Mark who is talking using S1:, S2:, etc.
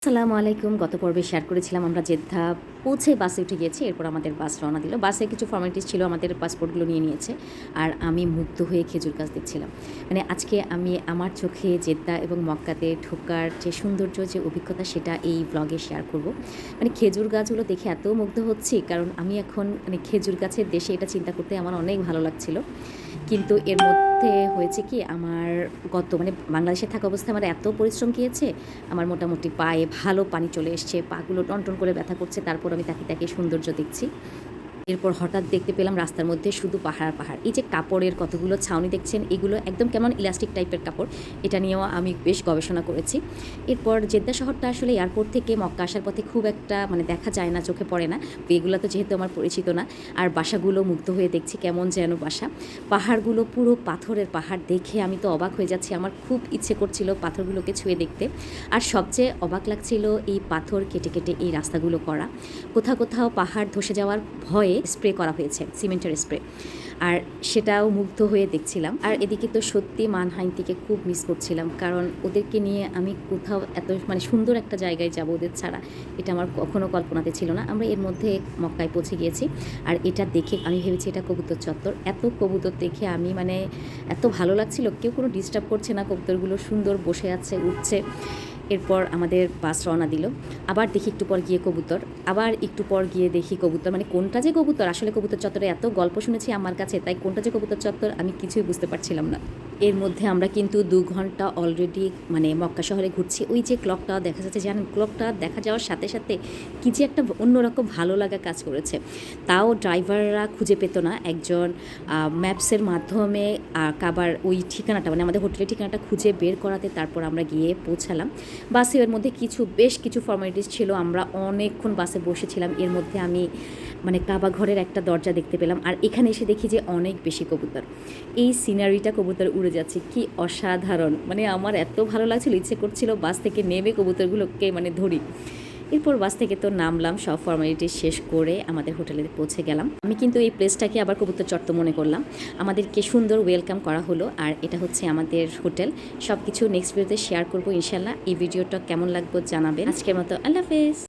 S1: আসসালামু আলাইকুম। গত পর্বে শেয়ার করেছিলাম আমরা জেদ্দা পৌঁছে বাসে উঠে গিয়েছি। এরপর আমাদের বাস রওনা দিল। বাসে কিছু ফর্মালিটিস ছিল, আমাদের পাসপোর্টগুলো নিয়ে নিয়েছে। আর আমি মুগ্ধ হয়ে খেজুর গাছ দেখছিলাম। মানে আজকে আমি আমার চোখে জেদ্দা এবং মক্কাতে ঢোকার যে সৌন্দর্য, যে অভিজ্ঞতা, সেটা এই ব্লগে শেয়ার করব। মানে খেজুর গাছগুলো দেখে এত মুগ্ধ হচ্ছি, কারণ আমি এখন মানে খেজুর গাছের দেশে, এটা চিন্তা করতে আমার অনেক ভালো লাগছিল। কিন্তু এর মধ্যে হয়েছে কি, আমার মানে বাংলাদেশে থাকা অবস্থায় আমার এত পরিশ্রম গিয়েছে, আমার মোটামুটি পায়ে ভালো পানি চলে এসছে, পাগুলো টনটন করে ব্যথা করছে, তারপর আমি তাকিয়ে তাকিয়ে সৌন্দর্য দেখছি। এরপর হঠাৎ দেখতে পেলাম রাস্তার মধ্যে শুধু পাহাড় আর পাহাড়। এই যে কাপড়ের কতগুলো ছাউনি দেখছেন, এগুলো একদম কেমন ইলাস্টিক টাইপের কাপড়, এটা নিয়েও আমি বেশ গবেষণা করেছি। এরপর জেদ্দা শহরটা আসলে এয়ারপোর্ট থেকে মক্কা আসার পথে খুব একটা মানে দেখা যায় না, চোখে পড়ে না। এগুলো তো যেহেতু আমার পরিচিত না। আর বাসাগুলো মুগ্ধ হয়ে দেখছি, কেমন যেন বাসা। পাহাড়গুলো পুরো পাথরের পাহাড়, দেখে আমি তো অবাক হয়ে যাচ্ছি। আমার খুব ইচ্ছে করছিল পাথরগুলোকে ছুঁয়ে দেখতে। আর সবচেয়ে অবাক লাগছিল এই পাথর কেটে কেটে এই রাস্তাগুলো করা। কোথাও কোথাও পাহাড় ধসে যাওয়ার ভয়ে স্প্রে করা হয়েছে, সিমেন্টের স্প্রে। আর সেটাও মুগ্ধ হয়ে দেখছিলাম। আর এদিকে তো সত্যি মানহাইতিকে খুব মিস করছিলাম, কারণ ওদেরকে নিয়ে আমি কোথাও এত মানে সুন্দর একটা জায়গায় যাব ওদের ছাড়া, এটা আমার কখনো কল্পনাতে ছিল না। আমরা এর মধ্যে মক্কায় পৌঁছে গিয়েছি। আর এটা দেখে আমি ভেবেছি এটা কবুতর চত্বর। এত কবুতর দেখে আমি মানে এত ভালো লাগছিল, কেউ কোনো ডিস্টার্ব করছে না, কবুতরগুলো সুন্দর বসে আছে, উঠছে। এরপর আমাদের বাস রওনা দিল। আবার দেখি একটু পর গিয়ে কবুতর, আবার একটু পর গিয়ে দেখি কবুতর। মানে কোনটা যে কবুতর, আসলে কবুতর চত্বরে এত গল্প শুনেছি আমার কাছে, তাই কোনটা যে কবুতর চত্বর আমি কিছুই বুঝতে পারছিলাম না। এর মধ্যে আমরা কিন্তু 2 ঘন্টা অলরেডি মানে মক্কা শহরে ঘুরছি। ওই যে ক্লকটা দেখা যাচ্ছে, জানেন, ক্লকটা দেখা যাওয়ার সাথে সাথে কী যে একটা অন্যরকম ভালো লাগা কাজ করেছে। তাও ড্রাইভাররা খুঁজে পেত না। একজন ম্যাপসের মাধ্যমে কাবার ওই ঠিকানাটা, মানে আমাদের হোটেলের ঠিকানাটা খুঁজে বের করাতে তারপর আমরা গিয়ে পৌঁছালাম। বাসে এর মধ্যে বেশ কিছু ফর্মালিটিস ছিল, আমরা অনেকক্ষণ বাসে বসেছিলাম। এর মধ্যে আমি মানে কাবা ঘরের একটা দরজা দেখতে পেলাম। আর এখানে এসে দেখি যে অনেক বেশি কবুতর, এই সিনারিটা কবুতর উড়ে যাচ্ছে, কি অসাধারণ। মানে আমার এত ভালো লাগছিল, ইচ্ছে করছিল বাস থেকে নেমে কবুতরগুলোকে মানে ধরি। এরপর বাস থেকে তো নামলাম, সব ফর্মালিটি শেষ করে আমাদের হোটেলে পৌঁছে গেলাম। আমি কিন্তু এই প্লেসটাকে আবার কবুতর চত্বর মনে করলাম। আমাদেরকে সুন্দর ওয়েলকাম করা হলো। আর এটা হচ্ছে আমাদের হোটেল। সব কিছু নেক্সট ভিডিওতে শেয়ার করবো ইনশাল্লাহ। এই ভিডিওটা কেমন লাগবে জানাবেন। আজকের মতো আল্লাহ হাফেজ।